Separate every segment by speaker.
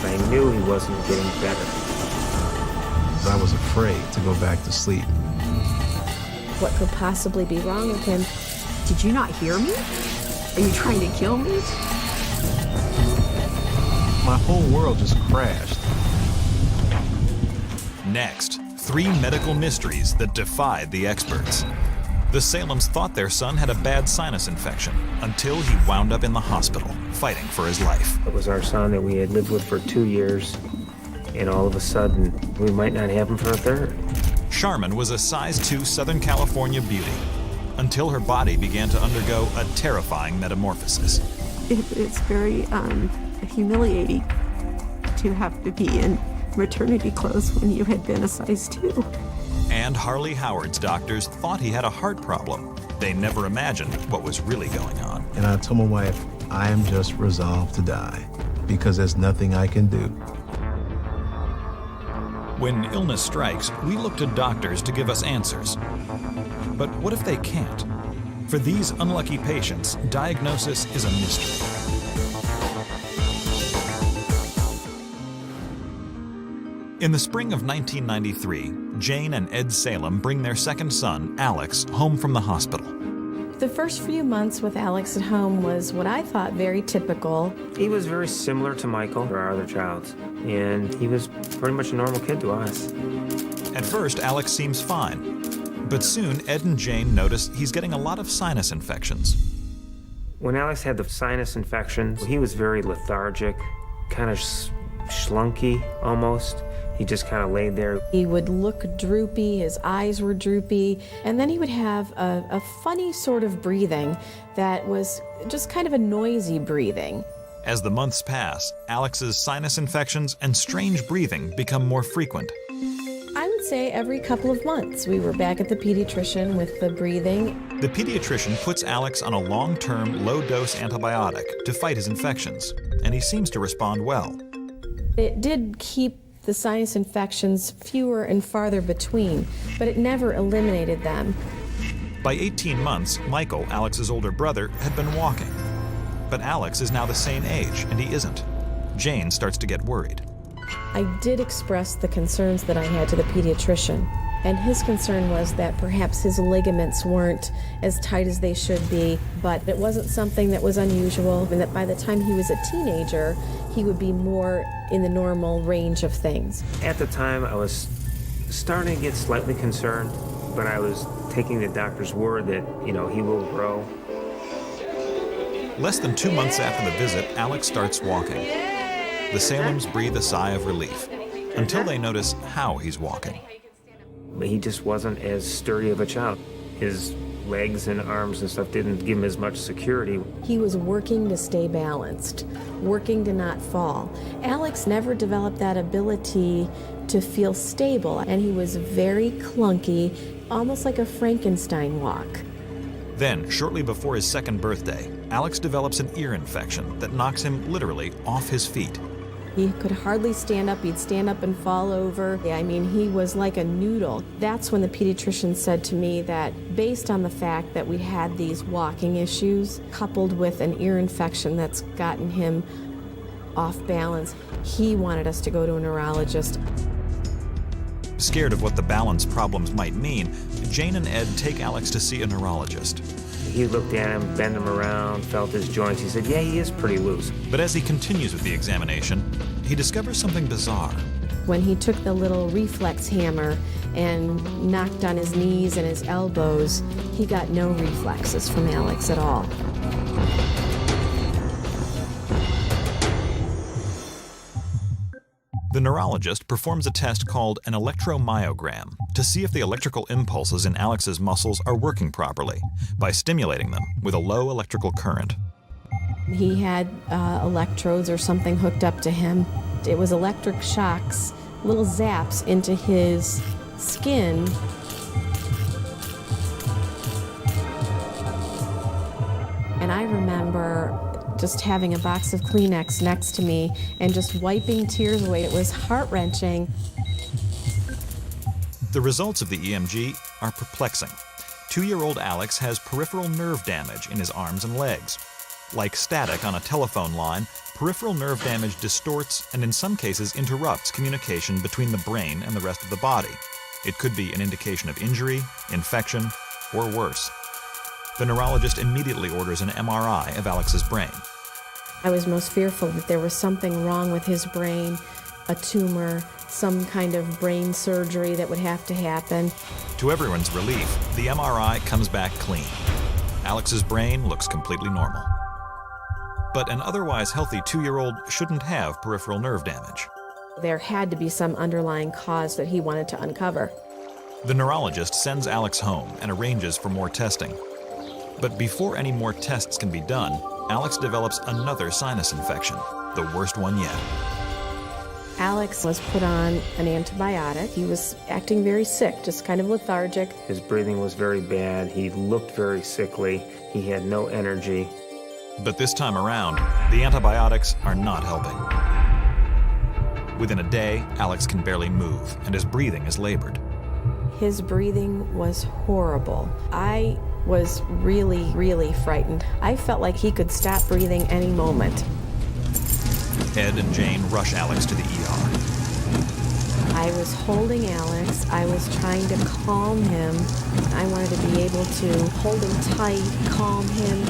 Speaker 1: I knew he wasn't getting better.
Speaker 2: I was afraid to go back to sleep.
Speaker 3: What could possibly be wrong with him?
Speaker 4: Did you not hear me? Are you trying to kill me?
Speaker 2: My whole world just crashed.
Speaker 5: Next, 3 medical mysteries that defied the experts. The Salems thought their son had a bad sinus infection until he wound up in the hospital, fighting for his life.
Speaker 1: It was our son that we had lived with for 2 years, and all of a sudden, we might not have him for a third.
Speaker 5: Charmin was a size 2 Southern California beauty until her body began to undergo a terrifying metamorphosis.
Speaker 4: It's very humiliating to have to be in maternity clothes when you had been a size 2.
Speaker 5: And Harley Howard's doctors thought he had a heart problem. They never imagined what was really going on.
Speaker 2: And I told my wife, I am just resolved to die because there's nothing I can do.
Speaker 5: When illness strikes, we look to doctors to give us answers. But what if they can't? For these unlucky patients, diagnosis is a mystery. In the spring of 1993, Jane and Ed Salem bring their second son, Alex, home from the hospital.
Speaker 3: The first few months with Alex at home was what I thought very typical.
Speaker 1: He was very similar to Michael, our other child, and he was pretty much a normal kid to us.
Speaker 5: At first, Alex seems fine, but soon Ed and Jane notice he's getting a lot of sinus infections.
Speaker 1: When Alex had the sinus infection, he was very lethargic, kind of slunky almost. He just kind of laid there.
Speaker 3: He would look droopy, his eyes were droopy, and then he would have a funny sort of breathing that was just kind of a noisy breathing.
Speaker 5: As the months pass, Alex's sinus infections and strange breathing become more frequent.
Speaker 3: I would say every couple of months we were back at the pediatrician with the breathing.
Speaker 5: The pediatrician puts Alex on a long-term, low-dose antibiotic to fight his infections, and he seems to respond well.
Speaker 3: It did keep the sinus infections fewer and farther between, but it never eliminated them.
Speaker 5: By 18 months, Michael, Alex's older brother, had been walking. But Alex is now the same age, and he isn't. Jane starts to get worried.
Speaker 3: I did express the concerns that I had to the pediatrician, and his concern was that perhaps his ligaments weren't as tight as they should be, but it wasn't something that was unusual, and that by the time he was a teenager, he would be more in the normal range of things.
Speaker 1: At the time, I was starting to get slightly concerned, but I was taking the doctor's word that, he will grow.
Speaker 5: Less than 2 months after the visit, Alex starts walking. The Salems breathe a sigh of relief until they notice how he's walking.
Speaker 1: But he just wasn't as sturdy of a child. His legs and arms and stuff didn't give him as much security.
Speaker 3: He was working to stay balanced, working to not fall. Alex never developed that ability to feel stable, and he was very clunky, almost like a Frankenstein walk.
Speaker 5: Then, shortly before his second birthday, Alex develops an ear infection that knocks him literally off his feet.
Speaker 3: He could hardly stand up. He'd stand up and fall over. I mean, he was like a noodle. That's when the pediatrician said to me that based on the fact that we had these walking issues, coupled with an ear infection that's gotten him off balance, he wanted us to go to a neurologist.
Speaker 5: Scared of what the balance problems might mean, Jane and Ed take Alex to see a neurologist.
Speaker 1: He looked at him, bent him around, felt his joints. He said, yeah, he is pretty loose.
Speaker 5: But as he continues with the examination, he discovers something bizarre.
Speaker 3: When he took the little reflex hammer and knocked on his knees and his elbows, he got no reflexes from Alex at all.
Speaker 5: The neurologist performs a test called an electromyogram to see if the electrical impulses in Alex's muscles are working properly by stimulating them with a low electrical current.
Speaker 3: He had electrodes or something hooked up to him. It was electric shocks, little zaps into his skin. And I remember just having a box of Kleenex next to me and just wiping tears away. It was heart-wrenching.
Speaker 5: The results of the EMG are perplexing. 2-year-old Alex has peripheral nerve damage in his arms and legs. Like static on a telephone line, peripheral nerve damage distorts and in some cases interrupts communication between the brain and the rest of the body. It could be an indication of injury, infection, or worse. The neurologist immediately orders an MRI of Alex's brain.
Speaker 3: I was most fearful that there was something wrong with his brain, a tumor, some kind of brain surgery that would have to happen.
Speaker 5: To everyone's relief, the MRI comes back clean. Alex's brain looks completely normal. But an otherwise healthy 2-year-old shouldn't have peripheral nerve damage.
Speaker 3: There had to be some underlying cause that he wanted to uncover.
Speaker 5: The neurologist sends Alex home and arranges for more testing. But before any more tests can be done, Alex develops another sinus infection, the worst one yet.
Speaker 3: Alex was put on an antibiotic. He was acting very sick, just kind of lethargic.
Speaker 1: His breathing was very bad. He looked very sickly. He had no energy.
Speaker 5: But this time around, the antibiotics are not helping. Within a day, Alex can barely move, and his breathing is labored.
Speaker 3: His breathing was horrible. I was really, really frightened. I felt like he could stop breathing any moment.
Speaker 5: Ed and Jane rush Alex to the ER.
Speaker 3: I was holding Alex. I was trying to calm him. I wanted to be able to hold him tight, calm him,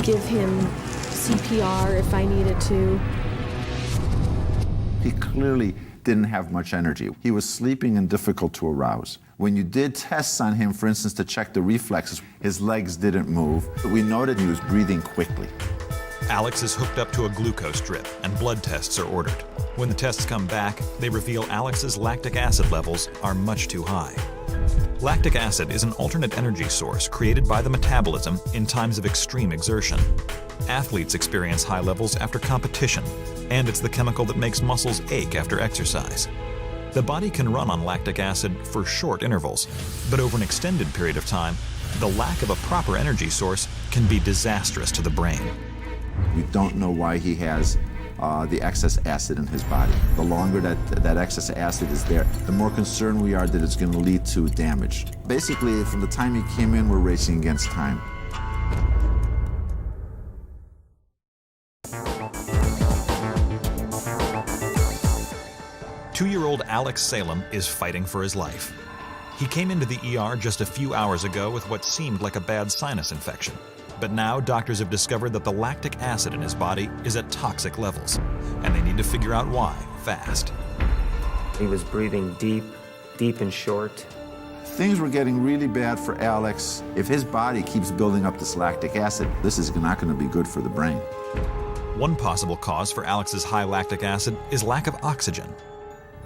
Speaker 3: give him CPR if I needed to.
Speaker 6: He clearly didn't have much energy. He was sleeping and difficult to arouse. When you did tests on him, for instance, to check the reflexes, his legs didn't move. We noted he was breathing quickly.
Speaker 5: Alex is hooked up to a glucose drip, and blood tests are ordered. When the tests come back, they reveal Alex's lactic acid levels are much too high. Lactic acid is an alternate energy source created by the metabolism in times of extreme exertion. Athletes experience high levels after competition, and it's the chemical that makes muscles ache after exercise. The body can run on lactic acid for short intervals, but over an extended period of time, the lack of a proper energy source can be disastrous to the brain.
Speaker 6: We don't know why he has the excess acid in his body. The longer that excess acid is there, the more concerned we are that it's going to lead to damage. Basically, from the time he came in, we're racing against time.
Speaker 5: Two-year-old Alex Salem is fighting for his life. He came into the ER just a few hours ago with what seemed like a bad sinus infection. But now doctors have discovered that the lactic acid in his body is at toxic levels, and they need to figure out why fast.
Speaker 1: He was breathing deep, deep and short.
Speaker 6: Things were getting really bad for Alex. If his body keeps building up this lactic acid, this is not going to be good for the brain.
Speaker 5: One possible cause for Alex's high lactic acid is lack of oxygen.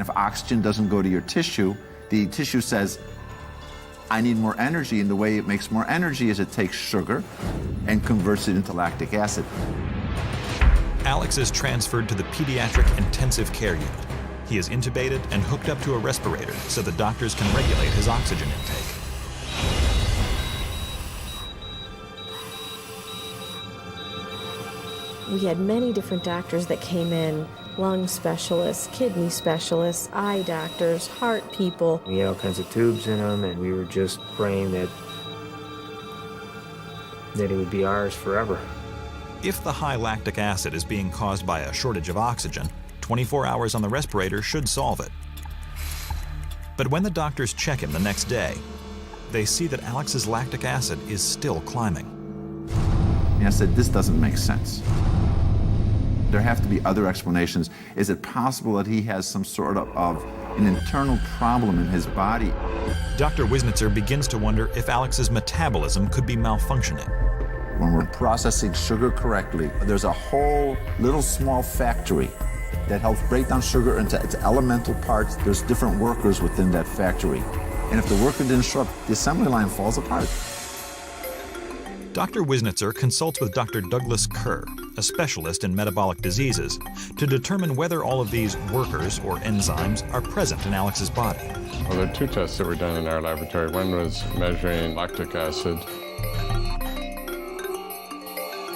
Speaker 6: If oxygen doesn't go to your tissue, the tissue says, I need more energy, and the way it makes more energy is it takes sugar and converts it into lactic acid.
Speaker 5: Alex is transferred to the pediatric intensive care unit. He is intubated and hooked up to a respirator so the doctors can regulate his oxygen intake.
Speaker 3: We had many different doctors that came in, lung specialists, kidney specialists, eye doctors, heart people.
Speaker 1: We had all kinds of tubes in him, and we were just praying that it would be ours forever.
Speaker 5: If the high lactic acid is being caused by a shortage of oxygen, 24 hours on the respirator should solve it. But when the doctors check him the next day, they see that Alex's lactic acid is still climbing.
Speaker 6: And I said, this doesn't make sense. There have to be other explanations. Is it possible that he has some sort of an internal problem in his body?
Speaker 5: Dr. Wisnitzer begins to wonder if Alex's metabolism could be malfunctioning.
Speaker 6: When we're processing sugar correctly, there's a whole little small factory that helps break down sugar into its elemental parts. There's different workers within that factory. And if the worker didn't show up, the assembly line falls apart.
Speaker 5: Dr. Wisnitzer consults with Dr. Douglas Kerr, a specialist in metabolic diseases, to determine whether all of these workers, or enzymes, are present in Alex's body.
Speaker 7: Well, there are two tests that were done in our laboratory. One was measuring lactic acid,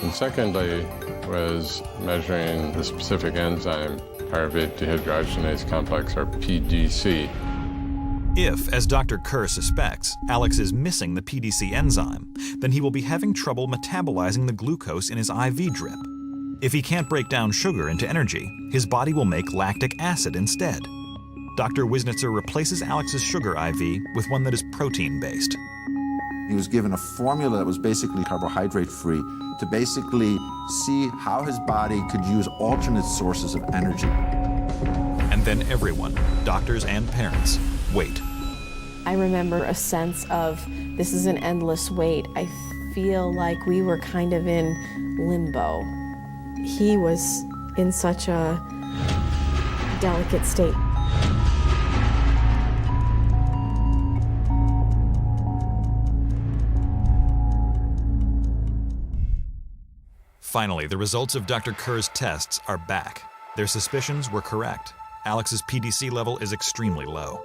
Speaker 7: and secondly was measuring the specific enzyme, Piruvate Dehidrogenase complex, or PDC.
Speaker 5: If, as Dr. Kerr suspects, Alex is missing the PDC enzyme, then he will be having trouble metabolizing the glucose in his IV drip. If he can't break down sugar into energy, his body will make lactic acid instead. Dr. Wisnitzer replaces Alex's sugar IV with one that is protein-based.
Speaker 6: He was given a formula that was basically carbohydrate-free to basically see how his body could use alternate sources of energy.
Speaker 5: And then everyone, doctors and parents, wait.
Speaker 3: I remember a sense of, this is an endless wait. I feel like we were kind of in limbo. He was in such a delicate state.
Speaker 5: Finally, the results of Dr. Kerr's tests are back. Their suspicions were correct. Alex's PDC level is extremely low.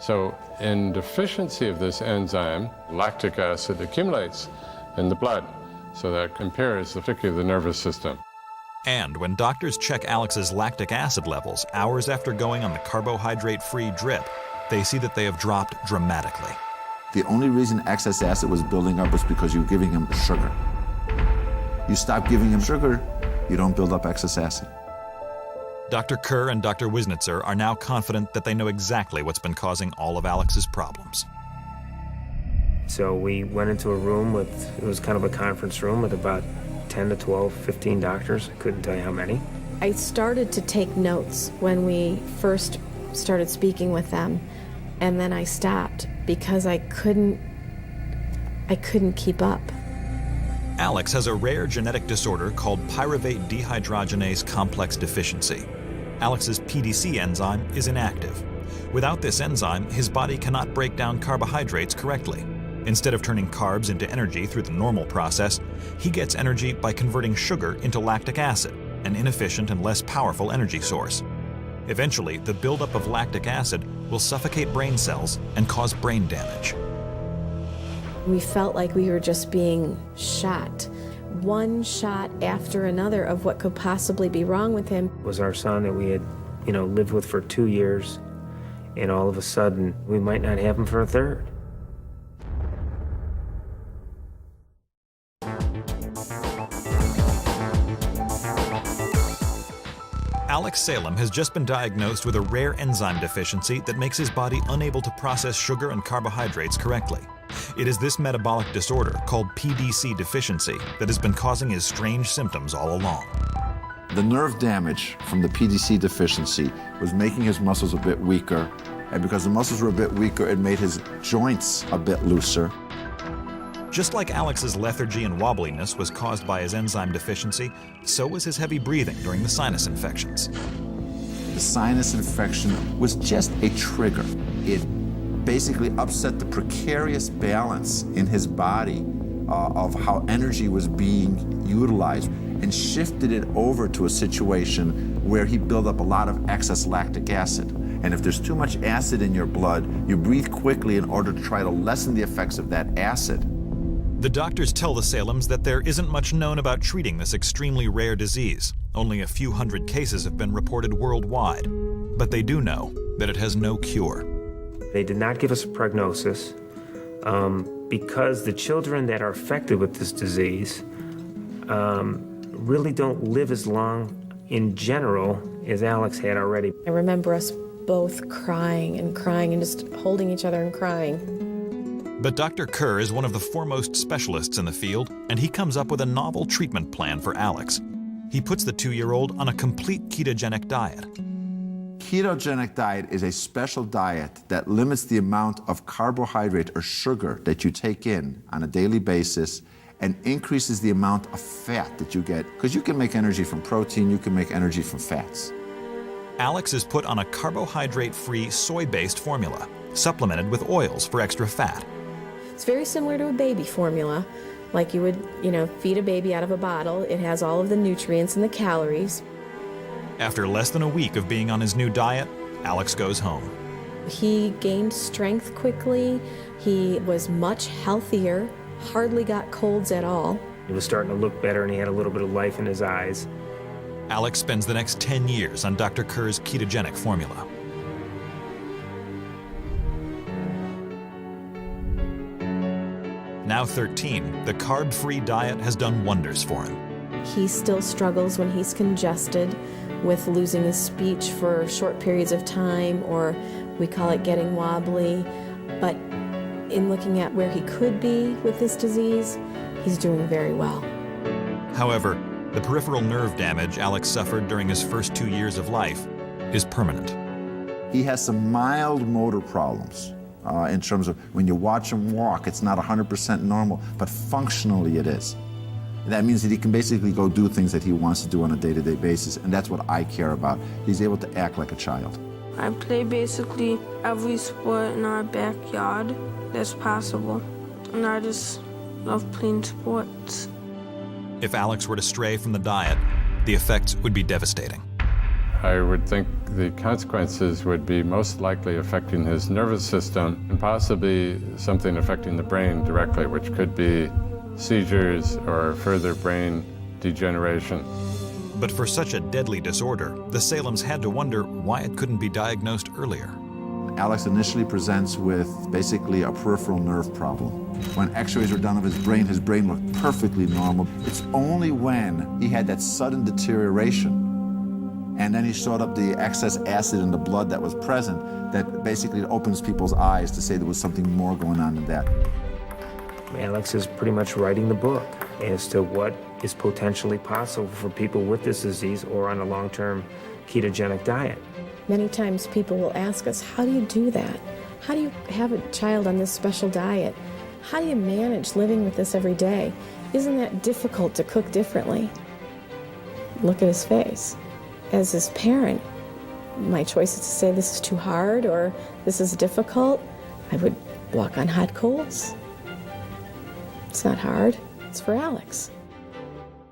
Speaker 7: So in deficiency of this enzyme, lactic acid accumulates in the blood, so that impairs particularly the nervous system.
Speaker 5: And when doctors check Alex's lactic acid levels hours after going on the carbohydrate-free drip, they see that they have dropped dramatically.
Speaker 6: The only reason excess acid was building up was because you were giving him sugar. You stop giving him sugar, you don't build up excess acid.
Speaker 5: Dr. Kerr and Dr. Wisnitzer are now confident that they know exactly what's been causing all of Alex's problems.
Speaker 1: So we went into a room it was kind of a conference room with about 10 to 12, 15 doctors. I couldn't tell you how many.
Speaker 3: I started to take notes when we first started speaking with them, and then I stopped because I couldn't keep up.
Speaker 5: Alex has a rare genetic disorder called Piruvate dehydrogenase complex deficiency. Alex's PDC enzyme is inactive. Without this enzyme, his body cannot break down carbohydrates correctly. Instead of turning carbs into energy through the normal process, he gets energy by converting sugar into lactic acid, an inefficient and less powerful energy source. Eventually, the buildup of lactic acid will suffocate brain cells and cause brain damage.
Speaker 3: We felt like we were just being shot, one shot after another of what could possibly be wrong with him.
Speaker 1: It was our son that we had, lived with for 2 years, and all of a sudden, we might not have him for a third.
Speaker 5: Alex Salem has just been diagnosed with a rare enzyme deficiency that makes his body unable to process sugar and carbohydrates correctly. It is this metabolic disorder, called PDC deficiency, that has been causing his strange symptoms all along.
Speaker 6: The nerve damage from the PDC deficiency was making his muscles a bit weaker, and because the muscles were a bit weaker, it made his joints a bit looser.
Speaker 5: Just like Alex's lethargy and wobbliness was caused by his enzyme deficiency, so was his heavy breathing during the sinus infections.
Speaker 6: The sinus infection was just a trigger. It basically upset the precarious balance in his body of how energy was being utilized and shifted it over to a situation where he built up a lot of excess lactic acid. And if there's too much acid in your blood, you breathe quickly in order to try to lessen the effects of that acid.
Speaker 5: The doctors tell the Salems that there isn't much known about treating this extremely rare disease. Only a few hundred cases have been reported worldwide. But they do know that it has no cure.
Speaker 1: They did not give us a prognosis because the children that are affected with this disease really don't live as long in general as Alex had already.
Speaker 3: I remember us both crying and just holding each other and crying.
Speaker 5: But Dr. Kerr is one of the foremost specialists in the field, and he comes up with a novel treatment plan for Alex. He puts the 2-year-old on a complete ketogenic diet.
Speaker 6: Ketogenic diet is a special diet that limits the amount of carbohydrate or sugar that you take in on a daily basis and increases the amount of fat that you get, because you can make energy from protein, you can make energy from fats.
Speaker 5: Alex is put on a carbohydrate-free soy-based formula, supplemented with oils for extra fat.
Speaker 3: It's very similar to a baby formula, like you would, feed a baby out of a bottle. It has all of the nutrients and the calories.
Speaker 5: After less than a week of being on his new diet, Alex goes home.
Speaker 3: He gained strength quickly. He was much healthier, hardly got colds at all.
Speaker 1: He was starting to look better and he had a little bit of life in his eyes.
Speaker 5: Alex spends the next 10 years on Dr. Kerr's ketogenic formula. Now 13, the carb-free diet has done wonders for him.
Speaker 3: He still struggles when he's congested with losing his speech for short periods of time, or we call it getting wobbly. But in looking at where he could be with this disease, he's doing very well.
Speaker 5: However, the peripheral nerve damage Alex suffered during his first 2 years of life is permanent.
Speaker 6: He has some mild motor problems in terms of when you watch him walk, it's not 100% normal, but functionally it is. That means that he can basically go do things that he wants to do on a day-to-day basis, and that's what I care about. He's able to act like a child.
Speaker 8: I play basically every sport in our backyard that's possible, and I just love playing sports.
Speaker 5: If Alex were to stray from the diet, the effects would be devastating.
Speaker 7: I would think the consequences would be most likely affecting his nervous system and possibly something affecting the brain directly, which could be seizures or further brain degeneration.
Speaker 5: But for such a deadly disorder, the Salems had to wonder why it couldn't be diagnosed earlier.
Speaker 6: Alex initially presents with basically a peripheral nerve problem. When x-rays were done of his brain looked perfectly normal. It's only when he had that sudden deterioration and then he showed up the excess acid in the blood that was present that basically opens people's eyes to say there was something more going on than that.
Speaker 1: Alex is pretty much writing the book as to what is potentially possible for people with this disease or on a long-term ketogenic diet.
Speaker 3: Many times people will ask us, how do you do that? How do you have a child on this special diet? How do you manage living with this every day? Isn't that difficult to cook differently? Look at his face. As his parent, my choice is to say this is too hard or this is difficult. I would walk on hot coals. It's not hard. It's for Alex.